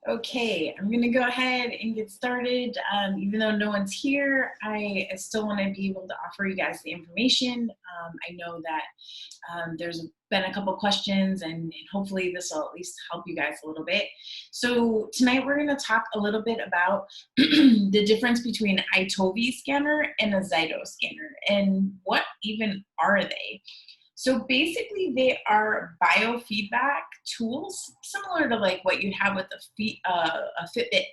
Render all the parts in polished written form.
Okay, I'm gonna go ahead and get started. Even though no one's here, I still want to be able to offer you guys the information. I know that there's been a couple questions, and hopefully this will at least help you guys a little bit. So tonight we're going to talk a little bit about the difference between iTOVI scanner and a ZYTO scanner, and what even are they? So basically, they are biofeedback tools, similar to like what you'd have with a Fitbit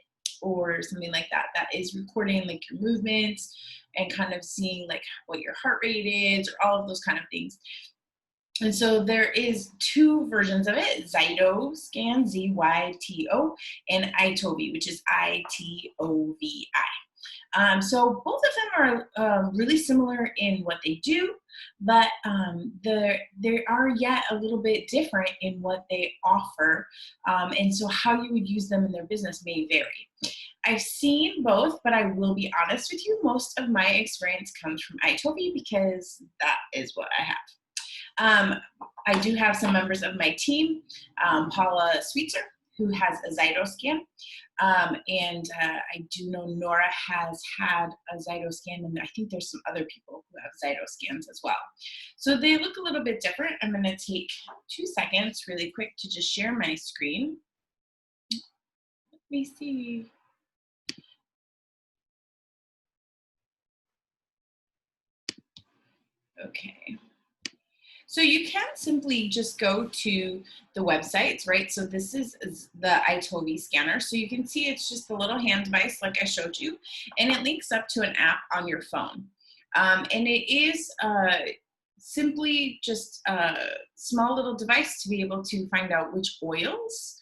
or something like that, that is recording like your movements and kind of seeing like what your heart rate is, or all of those kind of things. And so there is two versions of it: ZYTO scan, ZYTO, and iTOVI, which is ITOVI. So both of them are really similar in what they do, but they are yet a little bit different in what they offer. And so how you would use them in their business may vary. I've seen both, but I will be honest with you, most of my experience comes from iTOVI because that is what I have. I do have some members of my team, Paula Sweetser, who has a ZYTO scan. And I do know Nora has had a ZYTO scan, and I think there's some other people who have ZYTO scans as well. So they look a little bit different. I'm going to take 2 seconds really quick to just share my screen. Let me see. Okay. So you can simply just go to the websites, right? So this is the iTOVI scanner. So you can see it's just a little hand device like I showed you, and it links up to an app on your phone. And it is simply just a small little device to be able to find out which oils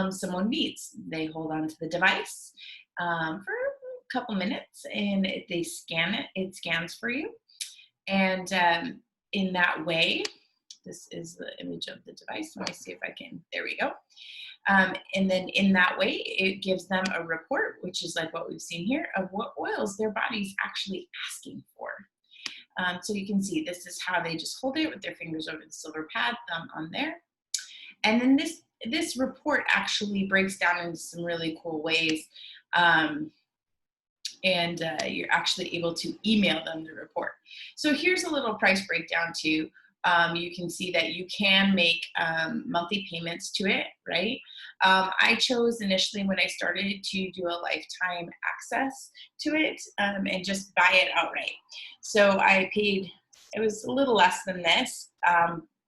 someone needs. They hold on to the device for a couple minutes, and they scan it. It scans for you. And in that way, this is the image of the device. Let me see if I can, there we go. And then in that way, it gives them a report, which is like what we've seen here, of what oils their body's actually asking for. So you can see this is how they just hold it with their fingers over the silver pad, thumb on there. And then this report actually breaks down into some really cool ways. And you're actually able to email them the report. So here's a little price breakdown too. You can see that you can make monthly payments to it, right? I chose initially when I started to do a lifetime access to it and just buy it outright. So I paid, it was a little less than this.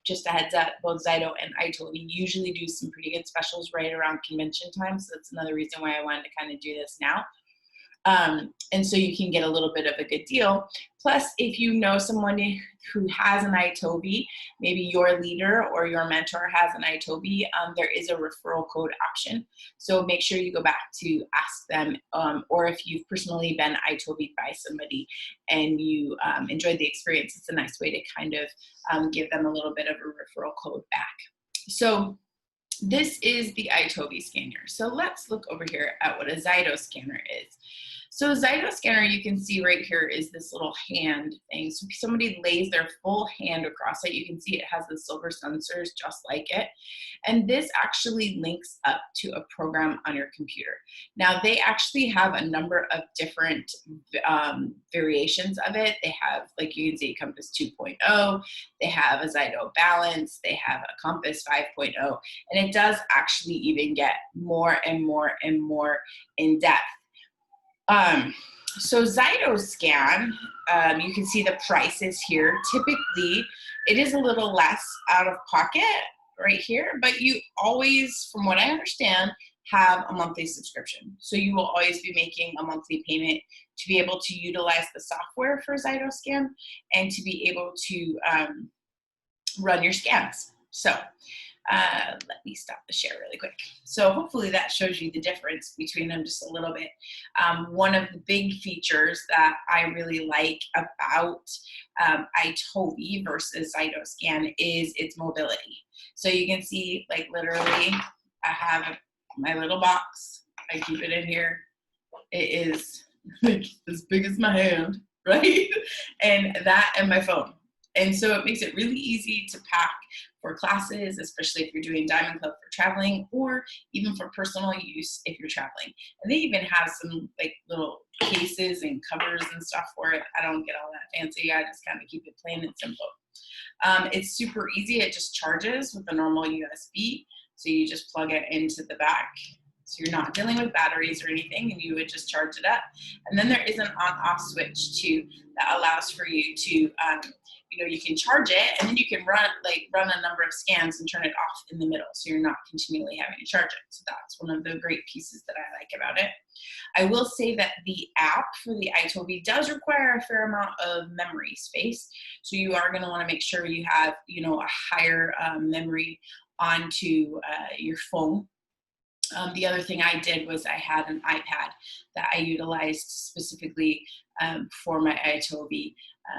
Just a heads up, both ZYTO and iTOVI usually do some pretty good specials right around convention time. So that's another reason why I wanted to kind of do this now. And so you can get a little bit of a good deal. Plus, if you know someone who has an iTOVI, maybe your leader or your mentor has an iTOVI, there is a referral code option. So make sure you go back to ask them, or if you've personally been iTOVI'd by somebody and you enjoyed the experience, it's a nice way to kind of give them a little bit of a referral code back. So this is the iTOVI scanner. So let's look over here at what a ZYTO scanner is. So ZYTO scanner, you can see right here is this little hand thing. So if somebody lays their full hand across it, you can see it has the silver sensors just like it. And this actually links up to a program on your computer. Now they actually have a number of different variations of it. They have, like you can see, Compass 2.0, they have a ZYTO Balance, they have a Compass 5.0, and it does actually even get more and more and more in depth. So ZYTO scan, you can see the prices here. Typically, it is a little less out of pocket right here, but you always, from what I understand, have a monthly subscription. So you will always be making a monthly payment to be able to utilize the software for ZYTO scan and to be able to run your scans. So let me stop the share really quick. So hopefully that shows you the difference between them just a little bit. One of the big features that I really like about iTOVI versus ZYTO scan is its mobility. So you can see, like, literally, I have my little box. I keep it in here. It is like as big as my hand, right? And that and my phone. And so it makes it really easy to pack for classes, especially if you're doing Diamond Club for traveling, or even for personal use if you're traveling. And they even have some like little cases and covers and stuff for it. I don't get all that fancy. I just kind of keep it plain and simple. It's super easy. It just charges with a normal USB. So you just plug it into the back. So you're not dealing with batteries or anything, and you would just charge it up. And then there is an on-off switch too that allows for you to, you can charge it, and then you can run a number of scans and turn it off in the middle, so you're not continually having to charge it. So that's one of the great pieces that I like about it. I will say that the app for the iTOVI does require a fair amount of memory space, so you are going to want to make sure you have, a higher memory onto your phone. The other thing I did was I had an iPad that I utilized specifically for my iTOVI,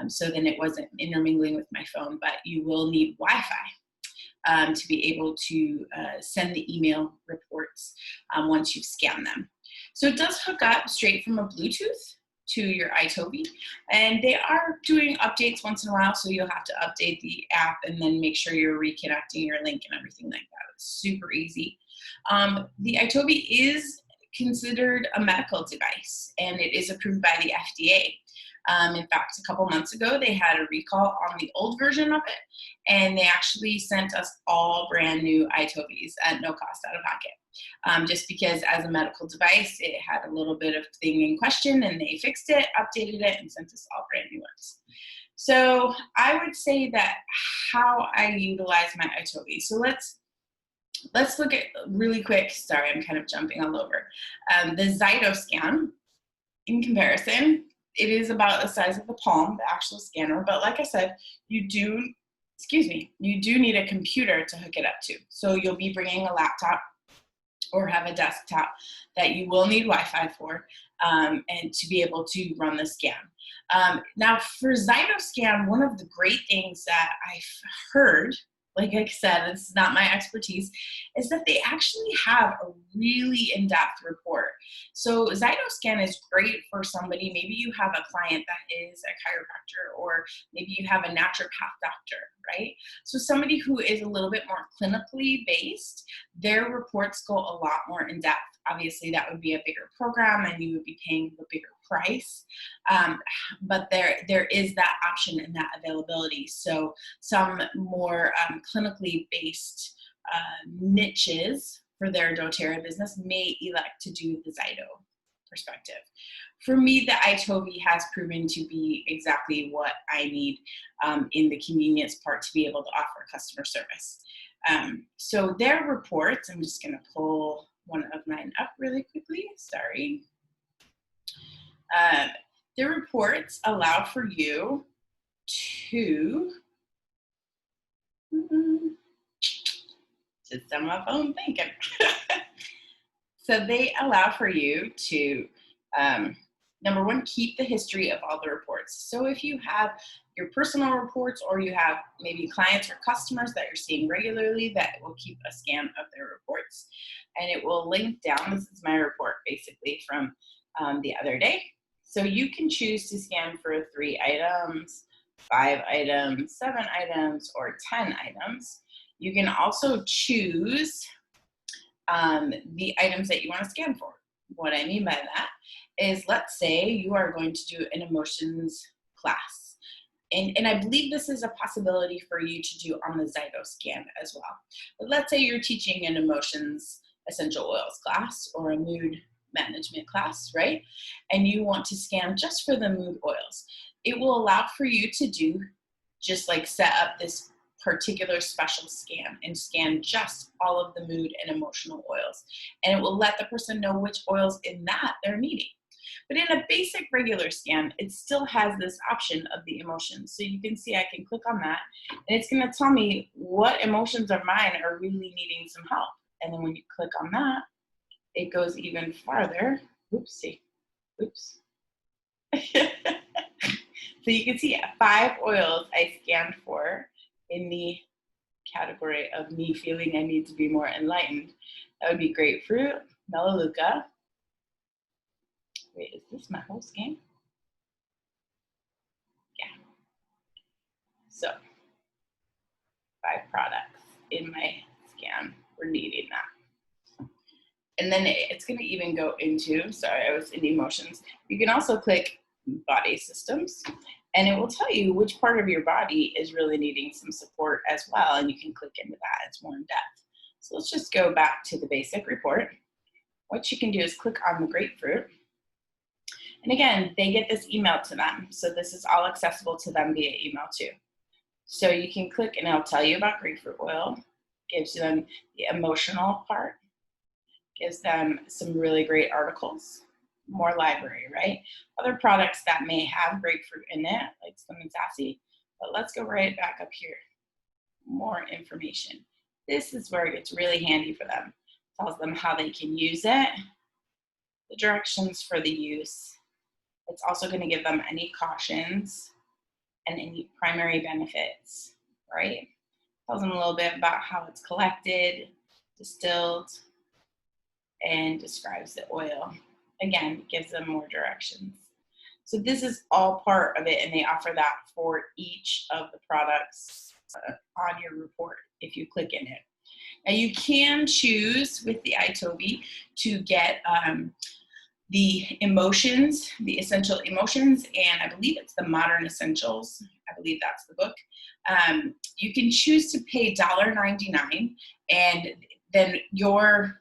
so then it wasn't intermingling with my phone, but you will need Wi-Fi to be able to send the email reports once you've scanned them. So it does hook up straight from a Bluetooth to your iTOVI, and they are doing updates once in a while, so you'll have to update the app and then make sure you're reconnecting your link and everything like that. It's super easy. The iTOVI is considered a medical device, and it is approved by the FDA. In fact, a couple months ago, they had a recall on the old version of it, and they actually sent us all brand new iTOVIs at no cost out of pocket. Just because as a medical device, it had a little bit of thing in question, and they fixed it, updated it, and sent us all brand new ones. So I would say that how I utilize my iTOVI. So let's look at really quick. Sorry, I'm kind of jumping all over. The ZYTO scan, in comparison, it is about the size of the palm, the actual scanner. But like I said, you do need a computer to hook it up to. So you'll be bringing a laptop or have a desktop that you will need Wi-Fi for, and to be able to run the scan. Now for ZYTO scan, one of the great things that I've heard, like I said, it's not my expertise, is that they actually have a really in-depth report. So ZYTO scan is great for somebody, maybe you have a client that is a chiropractor, or maybe you have a naturopath doctor, right? So somebody who is a little bit more clinically based, their reports go a lot more in depth. Obviously that would be a bigger program and you would be paying the bigger price. But there is that option and that availability. So some more clinically based niches for their doTERRA business may elect to do the ZYTO perspective. For me, the iTOVI has proven to be exactly what I need in the convenience part to be able to offer customer service. So their reports, I'm just going to pull one of mine up really quickly. Sorry. Their reports allow for you to just on my phone thinking. So they allow for you to, number one, keep the history of all the reports. So if you have your personal reports, or you have maybe clients or customers that you're seeing regularly, that will keep a scan of their reports. And it will link down, this is my report basically from the other day. So you can choose to scan for 3 items, 5 items, 7 items, or 10 items. You can also choose the items that you want to scan for. What I mean by that is, let's say you are going to do an emotions class. And I believe this is a possibility for you to do on the ZYTO scan as well. But let's say you're teaching an emotions essential oils class or a mood management class, right? And you want to scan just for the mood oils. It will allow for you to do just like set up this particular special scan and scan just all of the mood and emotional oils. And it will let the person know which oils in that they're needing. But in a basic regular scan, it still has this option of the emotions. So you can see I can click on that, and it's going to tell me what emotions of mine are really needing some help. And then when you click on that, it goes even farther. Oopsie. Oops. So you can see 5 oils I scanned for in the category of me feeling I need to be more enlightened. That would be grapefruit, melaleuca. Wait, is this my whole scan? Yeah. So 5 products in my scan. We're needing that. And then it's going to even go into, sorry, I was in emotions. You can also click body systems, and it will tell you which part of your body is really needing some support as well. And you can click into that. It's more in depth. So let's just go back to the basic report. What you can do is click on the grapefruit. And again, they get this email to them. So this is all accessible to them via email too. So you can click and it'll tell you about grapefruit oil, gives them the emotional part, gives them some really great articles, more library, right? Other products that may have grapefruit in it, like Slim and Sassy, but let's go right back up here. More information. This is where it gets really handy for them. Tells them how they can use it, the directions for the use. It's also going to give them any cautions and any primary benefits, right? Tells them a little bit about how it's collected, distilled, and describes the oil. Again, gives them more directions. So this is all part of it, and they offer that for each of the products on your report if you click in it. Now you can choose with the iTOVI to get the emotions, the essential emotions, and I believe it's the Modern Essentials. I believe that's the book. You can choose to pay $1.99, and then your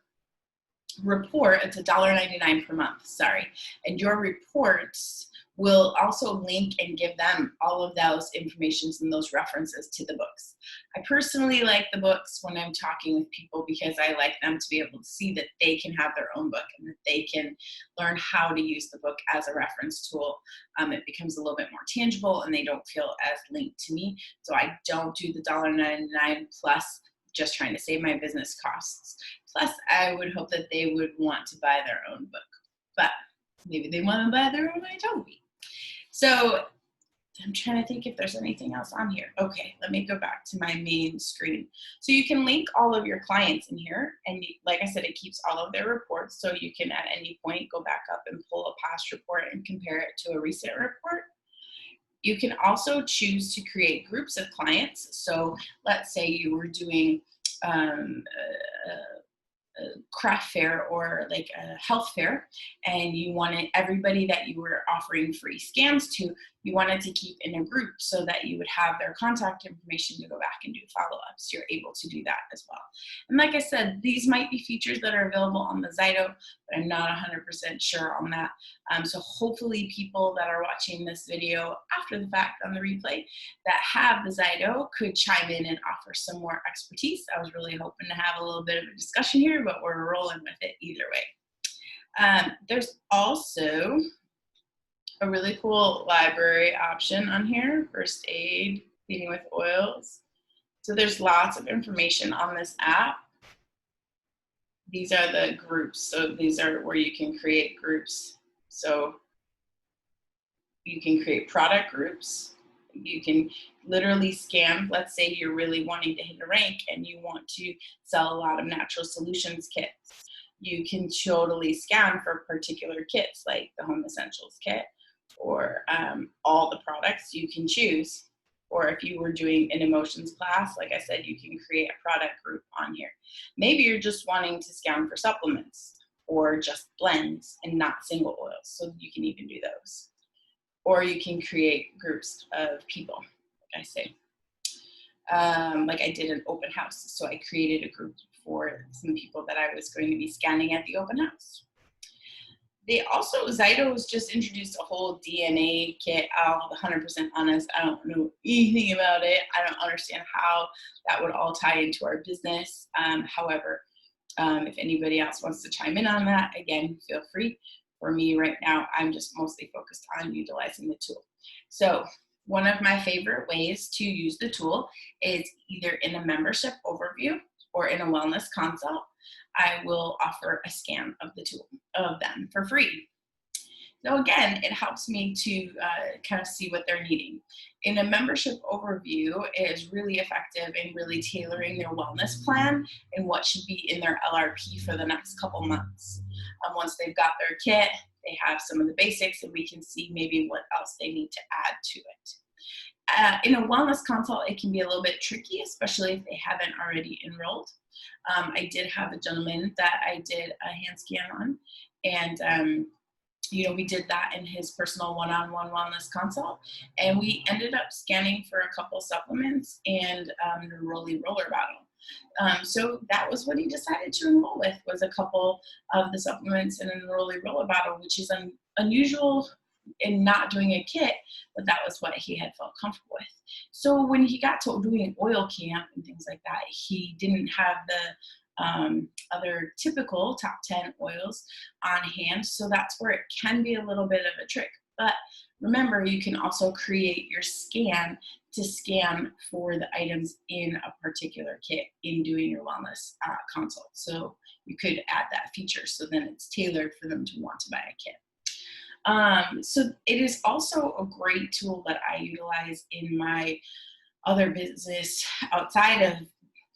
report, it's $1.99 per month, sorry, and your reports will also link and give them all of those informations and those references to the books. I personally like the books when I'm talking with people because I like them to be able to see that they can have their own book and that they can learn how to use the book as a reference tool. It becomes a little bit more tangible and they don't feel as linked to me. So I don't do the $1.99 plus just trying to save my business costs. Plus, I would hope that they would want to buy their own book, but maybe they want to buy their own iTOVI. So I'm trying to think if there's anything else on here. Okay, let me go back to my main screen. So you can link all of your clients in here. And like I said, it keeps all of their reports. So you can at any point go back up and pull a past report and compare it to a recent report. You can also choose to create groups of clients. So let's say you were doing a craft fair or like a health fair, and you wanted everybody that you were offering free scans to, you wanted to keep in a group so that you would have their contact information to go back and do follow-ups. You're able to do that as well. And like I said, these might be features that are available on the ZYTO, but I'm not 100% sure on that. So hopefully people that are watching this video after the fact on the replay that have the ZYTO could chime in and offer some more expertise. I was really hoping to have a little bit of a discussion here, but we're rolling with it either way. There's also a really cool library option on here, first aid, cleaning with oils. So there's lots of information on this app. These are the groups. So these are where you can create groups. So you can create product groups. You can literally scan, let's say you're really wanting to hit a rank and you want to sell a lot of natural solutions kits. You can totally scan for particular kits like the Home Essentials kit or all the products you can choose. Or if you were doing an emotions class, like I said, you can create a product group on here. Maybe you're just wanting to scan for supplements or just blends and not single oils. So you can even do those. Or you can create groups of people, like I say. Like I did an open house. So I created a group for some people that I was going to be scanning at the open house. They also, ZYTO has just introduced a whole DNA kit. I'll be 100% honest, I don't know anything about it. I don't understand how that would all tie into our business. However, if anybody else wants to chime in on that, again, feel free. For me right now, I'm just mostly focused on utilizing the tool. So one of my favorite ways to use the tool is either in a membership overview or in a wellness consult. I will offer a scan of the tool, of them for free. So again, it helps me to kind of see what they're needing. In a membership overview, it is really effective in really tailoring their wellness plan and what should be in their LRP for the next couple months. Once they've got their kit, they have some of the basics and we can see maybe what else they need to add to it. In a wellness consult, it can be a little bit tricky, especially if they haven't already enrolled. I did have a gentleman that I did a hand scan on, and we did that in his personal one-on-one wellness consult, and we ended up scanning for a couple supplements and the Rolly Roller bottle. So that was what he decided to enroll with, was a couple of the supplements and a Rolly Roller bottle, which is unusual in not doing a kit, but that was what he had felt comfortable with. So when he got to doing oil camp and things like that, he didn't have the other typical top 10 oils on hand. So that's where it can be a little bit of a trick. But remember, you can also create your scan to scan for the items in a particular kit in doing your wellness consult. So you could add that feature, so then it's tailored for them to want to buy a kit. So it is also a great tool that I utilize in my other business outside of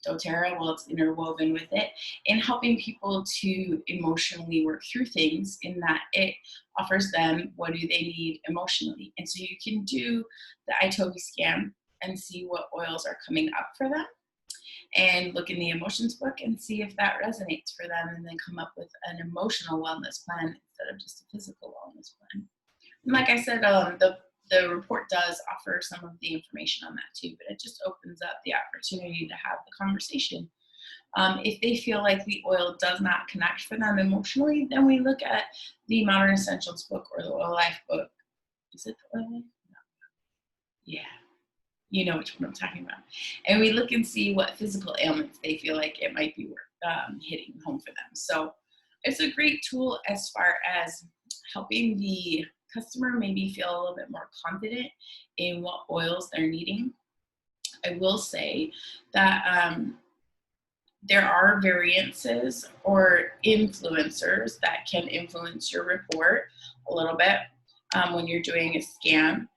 doTERRA. Well, it's interwoven with it, in helping people to emotionally work through things, in that it offers them what do they need emotionally. And so you can do the iTOVI scan and see what oils are coming up for them, and look in the emotions book and see if that resonates for them, and then come up with an emotional wellness plan instead of just a physical wellness plan. And like I said, the report does offer some of the information on that too, but it just opens up the opportunity to have the conversation. If they feel like the oil does not connect for them emotionally, then we look at the Modern Essentials book or the Oil Life book. Is it the Oil Life? No. Yeah. You know which one I'm talking about. And we look and see what physical ailments they feel like it might be hitting home for them. So it's a great tool as far as helping the customer maybe feel a little bit more confident in what oils they're needing. I will say that there are variances or influencers that can influence your report a little bit when you're doing a scan.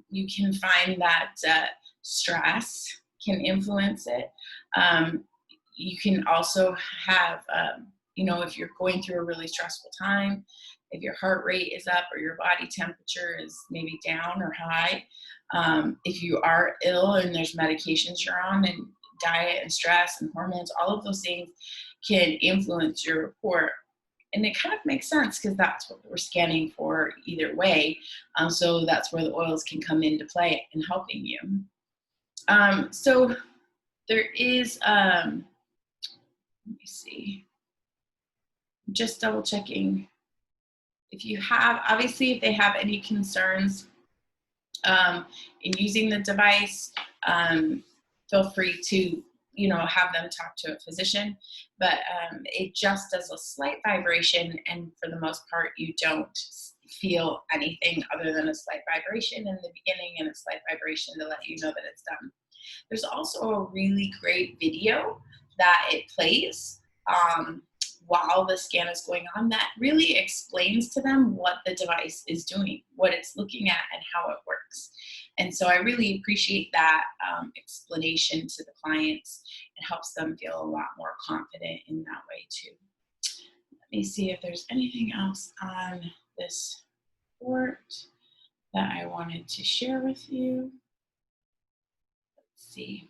You can find that stress can influence it. You can also have, if you're going through a really stressful time, if your heart rate is up or your body temperature is maybe down or high, if you are ill and there's medications you're on, and diet and stress and hormones, all of those things can influence your report. And it kind of makes sense, because that's what we're scanning for either way. So that's where the oils can come into play in helping you. So there is, let me see, just double checking. If you have, obviously, if they have any concerns in using the device, feel free to have them talk to a physician, but it just does a slight vibration, and for the most part you don't feel anything other than a slight vibration in the beginning and a slight vibration to let you know that it's done. There's also a really great video that it plays while the scan is going on that really explains to them what the device is doing, what it's looking at, and how it works. And so I really appreciate that explanation to the clients. It helps them feel a lot more confident in that way too. Let me see if there's anything else on this report that I wanted to share with you. Let's see.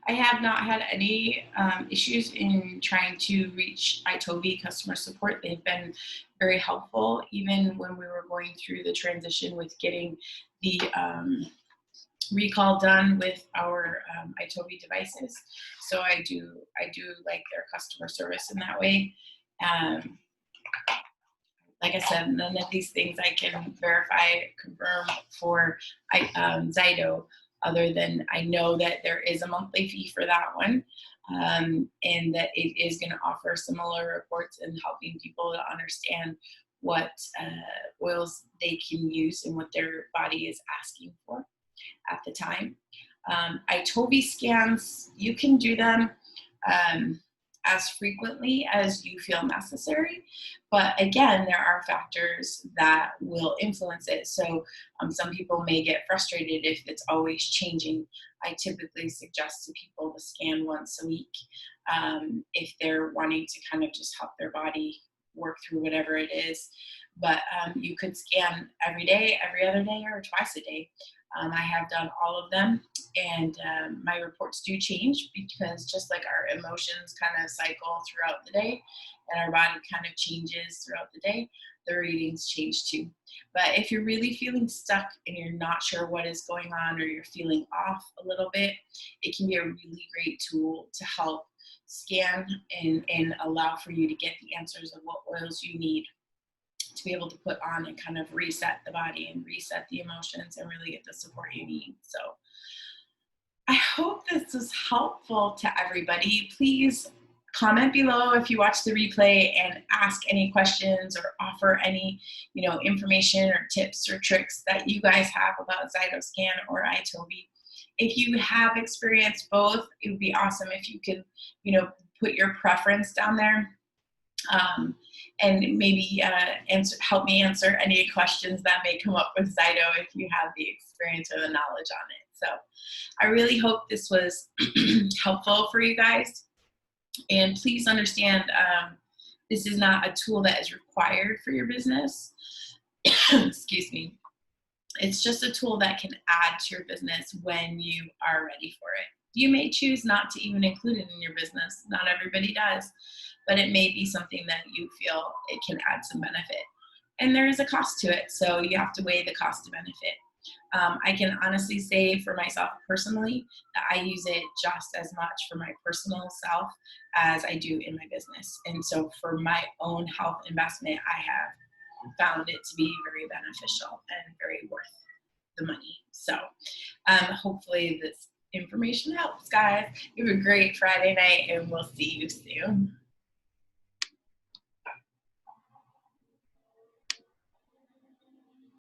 I have not had any issues in trying to reach iTOVI customer support. They've been very helpful, even when we were going through the transition with getting the recall done with our iTOVI devices. So I do like their customer service in that way. Like I said, none of these things I can verify, confirm for ZYTO, other than I know that there is a monthly fee for that one, and that it is going to offer similar reports and helping people to understand what oils they can use and what their body is asking for at the time. iTOVI scans, you can do them as frequently as you feel necessary. But again, there are factors that will influence it. So some people may get frustrated if it's always changing. I typically suggest to people to scan once a week if they're wanting to kind of just help their body work through whatever it is. But you could scan every day, every other day, or twice a day. I have done all of them, and my reports do change because just like our emotions kind of cycle throughout the day and our body kind of changes throughout the day, the readings change too. But if you're really feeling stuck and you're not sure what is going on, or you're feeling off a little bit, it can be a really great tool to help scan and allow for you to get the answers of what oils you need to be able to put on and kind of reset the body and reset the emotions and really get the support you need. So I hope this was helpful to everybody. Please comment below if you watch the replay and ask any questions or offer any, information or tips or tricks that you guys have about ZytoScan or iTOVI. If you have experienced both, it would be awesome if you could, put your preference down there. And maybe help me answer any questions that may come up with Zyto if you have the experience or the knowledge on it. So I really hope this was helpful for you guys. And please understand, this is not a tool that is required for your business. Excuse me. It's just a tool that can add to your business when you are ready for it. You may choose not to even include it in your business. Not everybody does, but it may be something that you feel it can add some benefit. And there is a cost to it, so you have to weigh the cost to benefit. I can honestly say for myself personally that I use it just as much for my personal self as I do in my business. And so for my own health investment, I have found it to be very beneficial and very worth the money. So hopefully this information helps, guys. You have a great Friday night, and we'll see you soon.